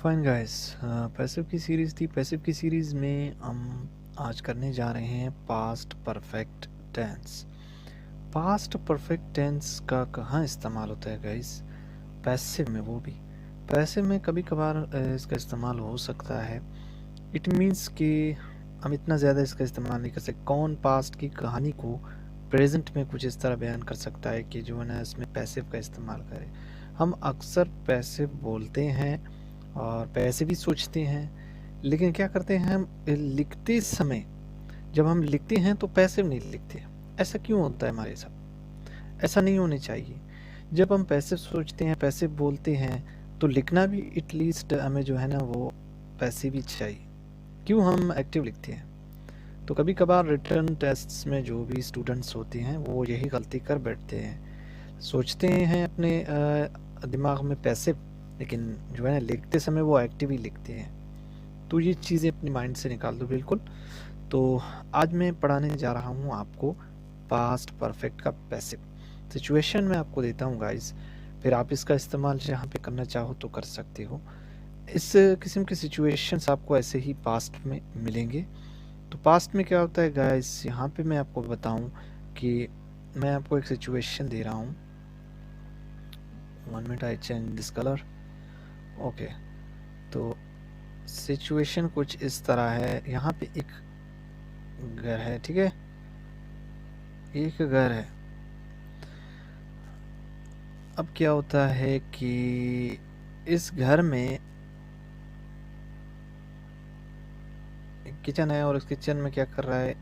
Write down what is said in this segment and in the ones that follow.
Fine guys. Passive की series थी। Passive की सीरीज़ में हम आज करने जा रहे हैं past perfect tense. Past perfect tense का कहाँ इस्तेमाल होता है गाइस? पैसिव में, वो भी पैसिव में कभी कभार इसका इस्तेमाल हो सकता है। इट मीन्स कि हम इतना ज़्यादा इसका इस्तेमाल नहीं कर सकते। कौन पास्ट की कहानी को प्रेजेंट में कुछ इस तरह बयान कर सकता है कि जो है ना इसमें पैसिव का इस्तेमाल करे। हम अक्सर पैसिव बोलते हैं और पैसे भी सोचते हैं, लेकिन क्या करते हैं हम लिखते समय, जब हम लिखते हैं तो पैसिव नहीं लिखते। ऐसा क्यों होता है हमारे साथ? ऐसा नहीं होने चाहिए। जब हम पैसिव सोचते हैं, पैसिव बोलते हैं, तो लिखना भी एटलीस्ट हमें जो है ना वो पैसिव ही चाहिए। क्यों हम एक्टिव लिखते हैं? तो कभी कभार रिटर्न टेस्ट्स में जो भी स्टूडेंट्स होते हैं वो यही गलती कर बैठते हैं। सोचते हैं अपने दिमाग में पैसिव, लेकिन जो है ना लिखते समय वो एक्टिव ही लिखते हैं। तो ये चीज़ें अपनी माइंड से निकाल दो बिल्कुल। तो आज मैं पढ़ाने जा रहा हूँ आपको पास्ट परफेक्ट का पैसिव। सिचुएशन में आपको देता हूँ गाइस, फिर आप इसका इस्तेमाल जहाँ पे करना चाहो तो कर सकते हो। इस किस्म के सिचुएशंस आपको ऐसे ही पास्ट में मिलेंगे। तो पास्ट में क्या होता है गाइस, यहाँ पे मैं आपको बताऊँ कि मैं आपको एक सिचुएशन दे रहा हूँ। 1 minute, I change this colour. Okay, तो सिचुएशन कुछ इस तरह है। यहाँ पे एक घर है, ठीक है, एक घर है। अब क्या होता है कि इस घर में एक किचन है और इस किचन में क्या कर रहा है,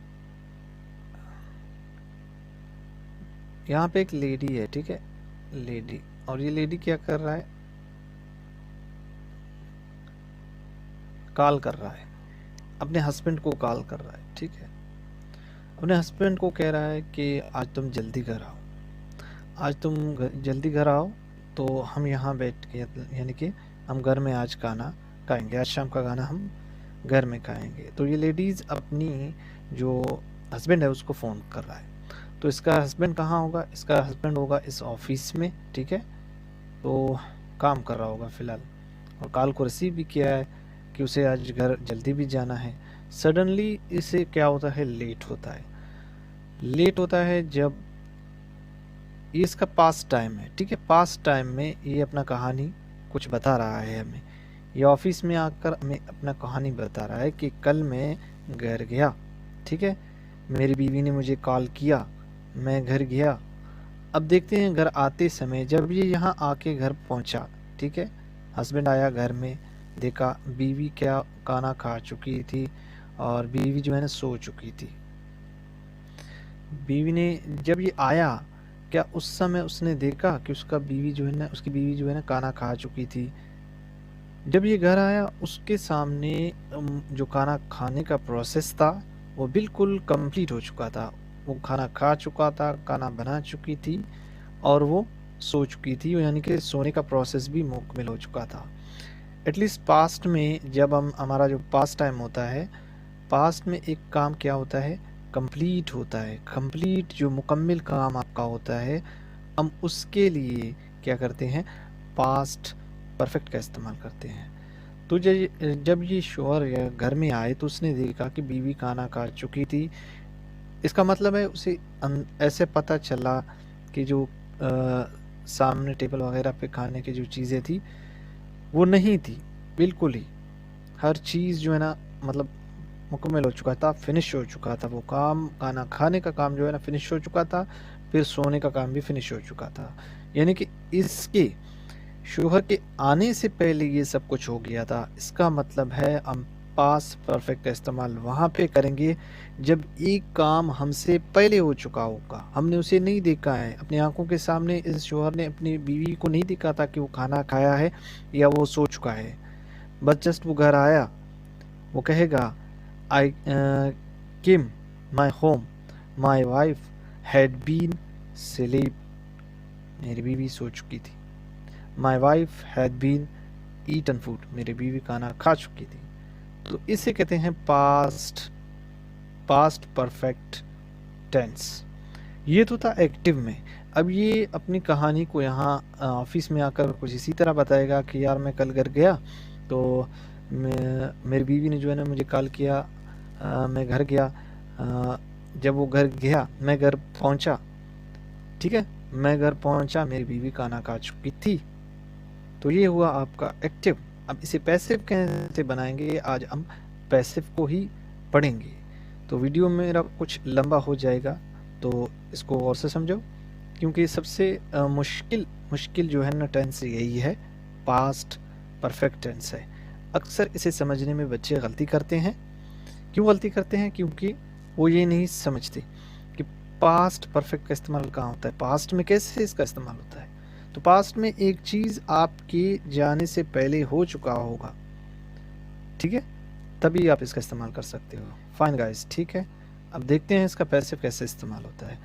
यहाँ पे एक लेडी है, ठीक है, लेडी। और ये लेडी क्या कर रहा है, कॉल कर रहा है, अपने हस्बैंड को कॉल कर रहा है, ठीक है। अपने हस्बैंड को कह रहा है कि आज तुम जल्दी घर आओ, आज तुम जल्दी घर आओ, तो हम यहाँ बैठ के, यानी कि हम घर में आज खाना खाएंगे, आज शाम का खाना हम घर में खाएंगे। तो ये लेडीज़ अपनी जो हस्बैंड है उसको फ़ोन कर रहा है। तो इसका हस्बैंड कहाँ होगा? इसका हस्बैंड होगा इस ऑफिस में, ठीक है, तो काम कर रहा होगा फ़िलहाल। और कॉल को रिसीव भी किया है कि उसे आज घर जल्दी भी जाना है। सडनली इसे क्या होता है, लेट होता है। लेट होता है जब ये इसका पास्ट टाइम है, ठीक है। पास्ट टाइम में ये अपना कहानी कुछ बता रहा है हमें। ये ऑफिस में आकर हमें अपना कहानी बता रहा है कि कल मैं घर गया, ठीक है, मेरी बीवी ने मुझे कॉल किया, मैं घर गया। अब देखते हैं घर आते समय, जब ये यहाँ आके घर पहुँचा, ठीक है, हस्बैंड आया घर में, देखा बीवी क्या खाना खा चुकी थी और बीवी जो है ना सो चुकी थी। बीवी ने जब ये आया, क्या उस समय उसने देखा कि उसकी बीवी जो है ना खाना खा चुकी थी? जब ये घर आया उसके सामने जो खाना खाने का प्रोसेस था वो बिल्कुल कंप्लीट हो चुका था। वो खाना खा चुका था, खाना बना चुकी थी और वो सो चुकी थी, यानी कि सोने का प्रोसेस भी मुकम्मल हो चुका था। एटलीस्ट पास्ट में जब हम, हमारा जो पास्ट टाइम होता है, पास्ट में एक काम क्या होता है, कंप्लीट होता है। कंप्लीट जो मुकम्मल काम आपका होता है, हम उसके लिए क्या करते हैं, पास्ट परफेक्ट का इस्तेमाल करते हैं। तो जब ये शौहर या घर में आए तो उसने देखा कि बीवी खाना खा चुकी थी। इसका मतलब है उसे ऐसे पता चला कि जो सामने टेबल वगैरह पे खाने की जो चीज़ें थी वो नहीं थी, बिल्कुल ही हर चीज़ जो है ना, मतलब मुकम्मल हो चुका था, फिनिश हो चुका था। वो काम, खाना खाने का काम जो है ना फिनिश हो चुका था, फिर सोने का काम भी फिनिश हो चुका था। यानी कि इसके शौहर के आने से पहले ये सब कुछ हो गया था। इसका मतलब है हम पास्ट परफेक्ट का इस्तेमाल वहाँ पे करेंगे जब एक काम हमसे पहले हो चुका होगा, हमने उसे नहीं देखा है अपनी आंखों के सामने। इस शौहर ने अपनी बीवी को नहीं देखा था कि वो खाना खाया है या वो सो चुका है। बस जस्ट वो घर आया, वो कहेगा I came my home, my wife had been sleep, मेरी बीवी सो चुकी थी। My wife had been eaten food, मेरी बीवी खाना खा चुकी थी। तो इसे कहते हैं पास्ट परफेक्ट टेंस। ये तो था एक्टिव में। अब ये अपनी कहानी को यहाँ ऑफिस में आकर कुछ इसी तरह बताएगा कि यार मैं कल घर गया तो मेरी बीवी ने जो है ना मुझे कॉल किया, मैं घर गया। जब वो घर गया, मैं घर पहुंचा, ठीक है, मैं घर पहुंचा, मेरी बीवी खाना खा चुकी थी। तो ये हुआ आपका एक्टिव। अब इसे पैसिव कैसे बनाएंगे, आज हम पैसिव को ही पढ़ेंगे। तो वीडियो मेरा कुछ लंबा हो जाएगा, तो इसको और से समझो, क्योंकि सबसे मुश्किल जो है ना टेंस यही है, पास्ट परफेक्ट टेंस है। अक्सर इसे समझने में बच्चे गलती करते हैं। क्यों गलती करते हैं? क्योंकि वो ये नहीं समझते कि पास्ट परफेक्ट का इस्तेमाल कहाँ होता है, पास्ट में कैसे इसका इस्तेमाल होता है। तो पास्ट में एक चीज़ आपके जाने से पहले हो चुका होगा, ठीक है, तभी आप इसका इस्तेमाल कर सकते हो। फाइन गाइस, ठीक है। अब देखते हैं इसका पैसिव कैसे इस्तेमाल होता है।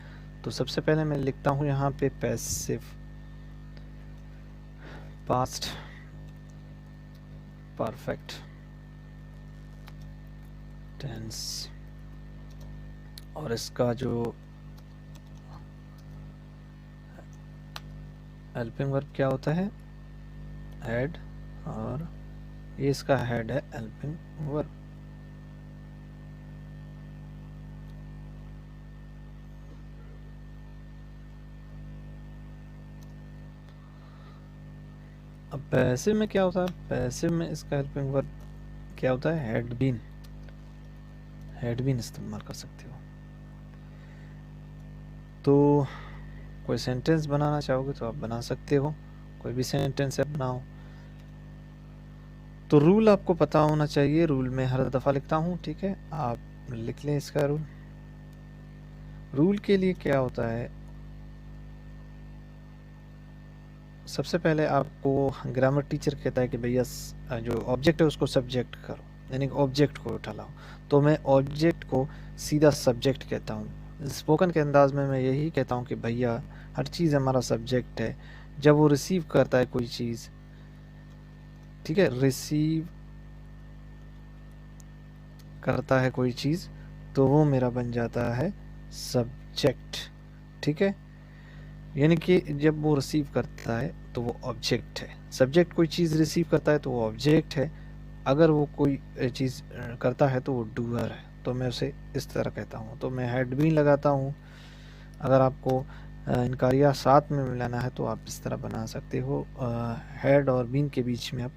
तो सबसे पहले मैं लिखता हूँ यहाँ पे पैसिव पास्ट परफेक्ट टेंस, और इसका जो हेल्पिंग वर्ब क्या होता है, हेड, और ये इसका हेड है हेल्पिंग वर्ब। अब पैसिव में क्या होता है, पैसिव में इसका हेल्पिंग वर्ब क्या होता है, हैड बीन। हैड बीन इस्तेमाल कर सकते हो। तो कोई सेंटेंस बनाना चाहोगे तो आप बना सकते हो, कोई भी सेंटेंस है बनाओ। तो रूल आपको पता होना चाहिए, रूल में हर दफ़ा लिखता हूँ, ठीक है, आप लिख लें इसका रूल। रूल के लिए क्या होता है, सबसे पहले आपको ग्रामर टीचर कहता है कि भैया जो ऑब्जेक्ट है उसको सब्जेक्ट करो, यानी ऑब्जेक्ट को उठा लाओ। तो मैं ऑब्जेक्ट को सीधा सब्जेक्ट कहता हूँ। स्पोकन के अंदाज में मैं यही कहता हूँ कि भैया हर चीज़ हमारा सब्जेक्ट है। जब वो रिसीव करता है कोई चीज़, ठीक है, रिसीव करता है कोई चीज़, तो वो मेरा बन जाता है सब्जेक्ट, ठीक है। यानी कि जब वो रिसीव करता है तो वो ऑब्जेक्ट है। सब्जेक्ट कोई चीज़ रिसीव करता है तो वो ऑब्जेक्ट है। अगर वो कोई चीज़ करता है तो वो डूअर है। तो मैं उसे इस तरह कहता हूँ। तो मैं हैड बीन लगाता हूँ। अगर आपको इनकारिया साथ में मिलाना है तो आप इस तरह बना सकते हो, हैड और बीन के बीच में आप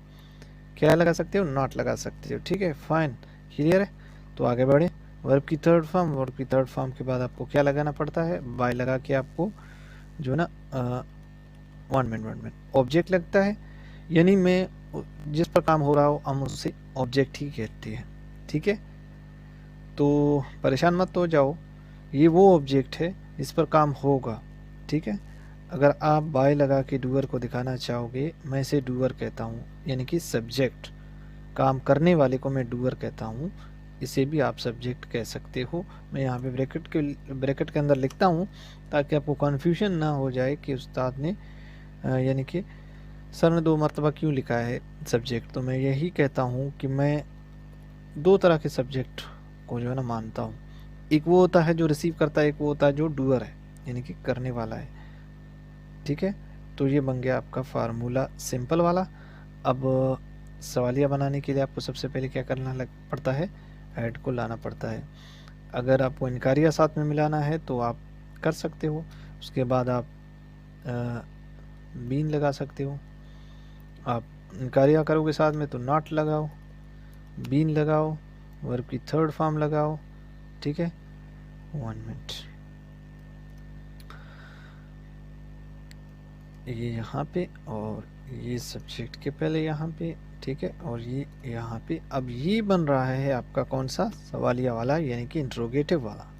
क्या लगा सकते हो, नॉट लगा सकते हो, ठीक है। फाइन, क्लियर है। तो आगे बढ़े। वर्ब की थर्ड फॉर्म, वर्ब की थर्ड फॉर्म के बाद आपको क्या लगाना पड़ता है, बाय लगा के आपको जो ना 1 मिनट ऑब्जेक्ट लगता है। यानी मैं जिस पर काम हो रहा हो हम उससे ऑब्जेक्ट ही कहते हैं, ठीक है। तो परेशान मत हो जाओ, ये वो ऑब्जेक्ट है जिस पर काम होगा, ठीक है। अगर आप बाय लगा के डूअर को दिखाना चाहोगे, मैं इसे डूअर कहता हूँ, यानी कि सब्जेक्ट, काम करने वाले को मैं डूअर कहता हूँ। इसे भी आप सब्जेक्ट कह सकते हो। मैं यहाँ पे ब्रैकेट के अंदर लिखता हूँ ताकि आपको कन्फ्यूजन ना हो जाए कि उस्ताद ने यानी कि सर ने 2 मरतबा क्यों लिखा है सब्जेक्ट। तो मैं यही कहता हूँ कि मैं 2 तरह के सब्जेक्ट को जो है ना मानता हूँ। एक वो होता है जो रिसीव करता है, एक वो होता है जो डूअर है, यानी कि करने वाला है, ठीक है। तो ये बन गया आपका फार्मूला सिंपल वाला। अब सवालिया बनाने के लिए आपको सबसे पहले क्या करना पड़ता है, ऐड को लाना पड़ता है। अगर आपको इनकारिया साथ में मिलाना है तो आप कर सकते हो। उसके बाद आप बीन लगा सकते हो। आप इनकारिया करोगे साथ में तो नॉट लगाओ, बीन लगाओ, वर्ब की थर्ड फॉर्म लगाओ, ठीक है। 1 मिनट, ये यहाँ पे और ये सब्जेक्ट के पहले यहाँ पे, ठीक है, और ये यहाँ पे। अब ये बन रहा है आपका कौन सा, सवालिया वाला, यानी कि इंट्रोगेटिव वाला।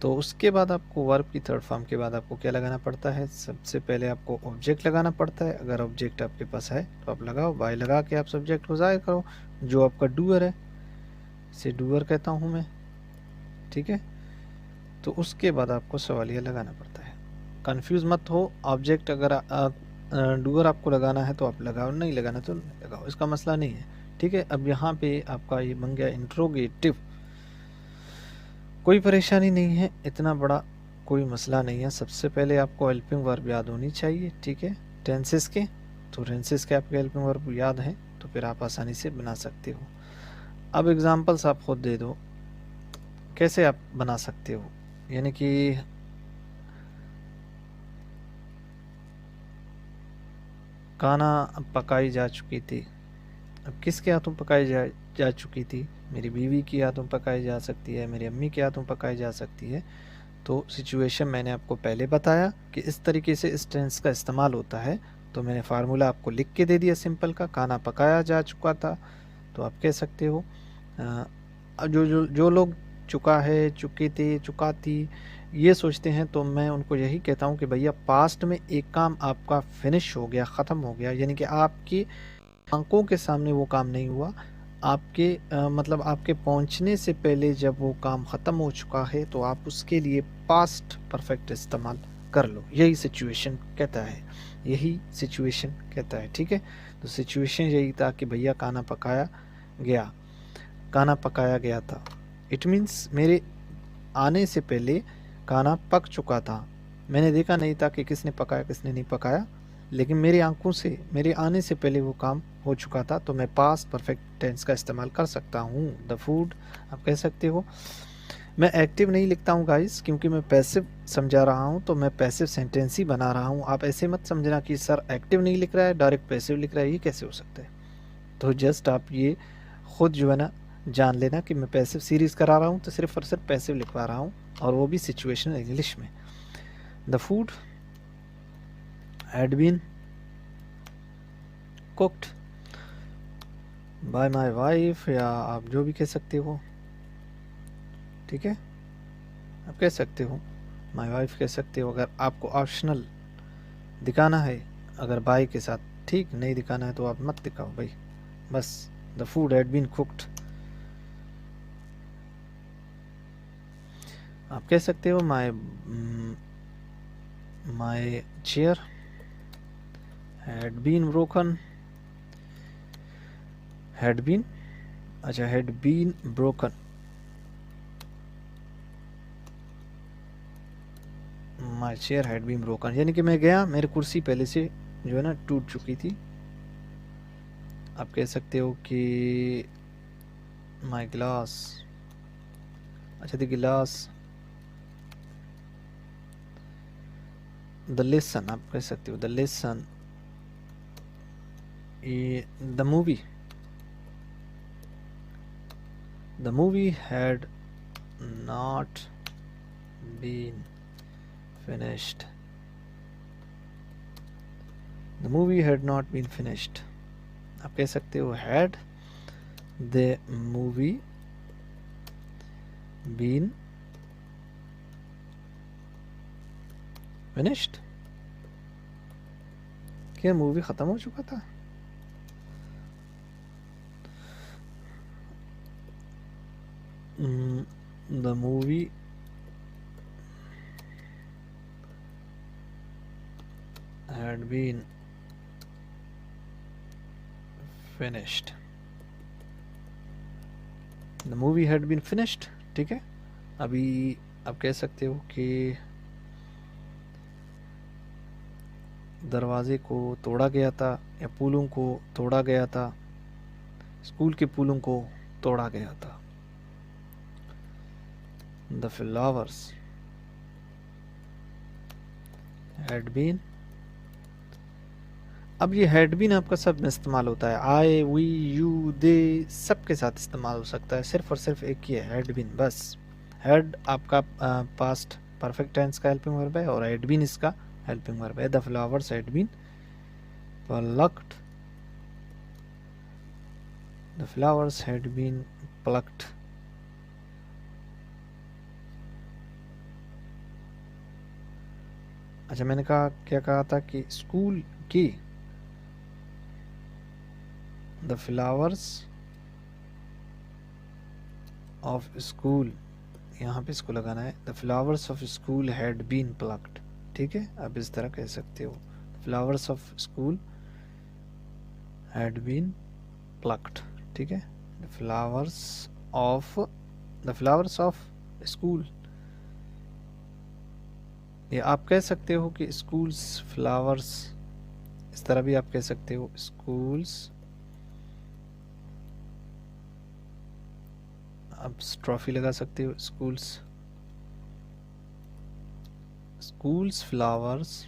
तो उसके बाद आपको वर्ब की थर्ड फॉर्म के बाद आपको क्या लगाना पड़ता है, सबसे पहले आपको ऑब्जेक्ट लगाना पड़ता है। अगर ऑब्जेक्ट आपके पास है तो आप लगाओ, बाय लगा के आप सब्जेक्ट को ज़ाहिर करो, जो आपका डूअर है, इसे डूअर कहता हूँ मैं, ठीक है। तो उसके बाद आपको सवालिया लगाना पड़ता है। कंफ्यूज मत हो, ऑब्जेक्ट अगर डूअर आपको लगाना है तो आप लगाओ, नहीं लगाना तो नहीं लगाओ, इसका मसला नहीं है, ठीक है। अब यहाँ पे आपका ये बन गया इंट्रोगेटिव। कोई परेशानी नहीं है, इतना बड़ा कोई मसला नहीं है। सबसे पहले आपको हेल्पिंग वर्ब याद होनी चाहिए, ठीक है, टेंसेस के। तो टेंसेस के आपके हेल्पिंग वर्ब याद हैं तो फिर आप आसानी से बना सकते हो। अब एग्जांपल्स आप खुद दे दो कैसे आप बना सकते हो। यानी कि खाना पकाई जा चुकी थी। अब किसके हाथों पकाई जा चुकी थी? मेरी बीवी की हाथों पकाई जा सकती है, मेरी अम्मी के हाथों पकाई जा सकती है। तो सिचुएशन मैंने आपको पहले बताया कि इस तरीके से इस टेंस का इस्तेमाल होता है। तो मैंने फार्मूला आपको लिख के दे दिया सिंपल का, खाना पकाया जा चुका था। तो आप कह सकते हो जो लोग चुका है, चुकी थी, चुका थी, ये सोचते हैं, तो मैं उनको यही कहता हूँ कि भैया पास्ट में एक काम आपका फिनिश हो गया, ख़त्म हो गया, यानी कि आपकी आंखों के सामने वो काम नहीं हुआ। आपके मतलब आपके पहुंचने से पहले जब वो काम ख़त्म हो चुका है, तो आप उसके लिए पास्ट परफेक्ट इस्तेमाल कर लो। यही सिचुएशन कहता है, यही सिचुएशन कहता है। ठीक है, तो सिचुएशन यही था कि भैया खाना पकाया गया, खाना पकाया गया था। इट मीन्स मेरे आने से पहले खाना पक चुका था। मैंने देखा नहीं था कि किसने पकाया किसने नहीं पकाया, लेकिन मेरी आंखों से मेरे आने से पहले वो काम हो चुका था। तो मैं पास्ट परफेक्ट टेंस का इस्तेमाल कर सकता हूँ। द फूड आप कह सकते हो। मैं एक्टिव नहीं लिखता हूँ गाइस, क्योंकि मैं पैसिव समझा रहा हूँ, तो मैं पैसिव सेंटेंस ही बना रहा हूँ। आप ऐसे मत समझना कि सर एक्टिव नहीं लिख रहा है, डायरेक्ट पैसिव लिख रहा है, ये कैसे हो सकता है। तो जस्ट आप ये खुद जो है ना जान लेना कि मैं पैसिव सीरीज करा रहा हूँ, तो सिर्फ और सिर्फ पैसिव लिखवा रहा हूँ, और वो भी सिचुएशनल इंग्लिश में। The food had been cooked by my wife, या आप जो भी कह सकते हो। ठीक है, आप कह सकते हो माई वाइफ कह सकते हो। अगर आपको ऑप्शनल दिखाना है अगर बाय के साथ, ठीक, नहीं दिखाना है तो आप मत दिखाओ भाई, बस the food had been cooked. आप कह सकते हो my chair had been broken, had been, अच्छा had been broken, my chair had been broken, यानी कि मैं गया, मेरी कुर्सी पहले से जो है ना टूट चुकी थी। आप कह सकते हो कि माई ग्लास, अच्छा द गिलास, द लेसन आप कह सकते हो, the lesson, the movie had not been finished, the movie had not been finished। आप कह सकते हो had the movie been finished, क्या मूवी खत्म हो चुका था। the movie had been finished, the movie had been finished। ठीक है, अभी आप कह सकते हो कि दरवाजे को तोड़ा गया था, या पुलों को तोड़ा गया था, स्कूल के पुलों को तोड़ा गया था। द फ्लावर्स हैड बीन, अब ये हैड बीन आपका सब में इस्तेमाल होता है, आई, वी, यू, दे, सब के साथ इस्तेमाल हो सकता है। सिर्फ और सिर्फ एक ही है हैड बीन, बस। हैड आपका पास्ट परफेक्ट टेंस का हेल्पिंग वर्ब है, और हैड बीन इसका हेल्पिंग वर्ब है। The flowers had been plucked, the flowers had been plucked। अच्छा, मैंने कहा क्या कहा था कि स्कूल की, द फ्लावर्स ऑफ स्कूल, यहाँ पे इसको लगाना है, the flowers of school had been plucked. ठीक है, अब इस तरह कह सकते हो, flowers of school had been plucked. ठीक है, द फ्लावर्स ऑफ स्कूल, ये आप कह सकते हो कि स्कूल्स फ्लावर्स, इस तरह भी आप कह सकते हो, स्कूल्स अब ट्रॉफी लगा सकते हो। Schools, schools flowers,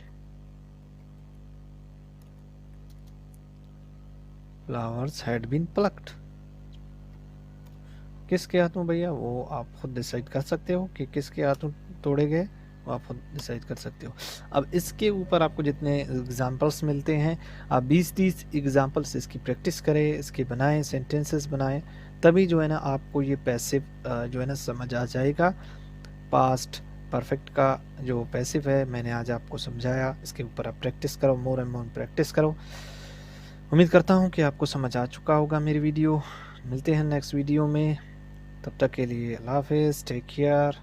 flowers had been plucked. किसके हाथों भैया, वो आप खुद डिसाइड कर सकते हो कि किसके हाथों तोड़े गए, वो आप खुद डिसाइड कर सकते हो। अब इसके ऊपर आपको जितने एग्जांपल्स मिलते हैं, आप 20-30 एग्जांपल्स इसकी प्रैक्टिस करें, इसके बनाएं, सेंटेंसेस बनाएं, तभी जो है ना आपको ये पैसिव जो है ना समझ आ जाएगा। पास्ट परफेक्ट का जो पैसिव है मैंने आज आपको समझाया, इसके ऊपर आप प्रैक्टिस करो, मोर एंड मोर प्रैक्टिस करो। उम्मीद करता हूँ कि आपको समझ आ चुका होगा मेरी वीडियो। मिलते हैं नेक्स्ट वीडियो में, तब तक के लिए अल्लाह हाफिज़, टेक केयर।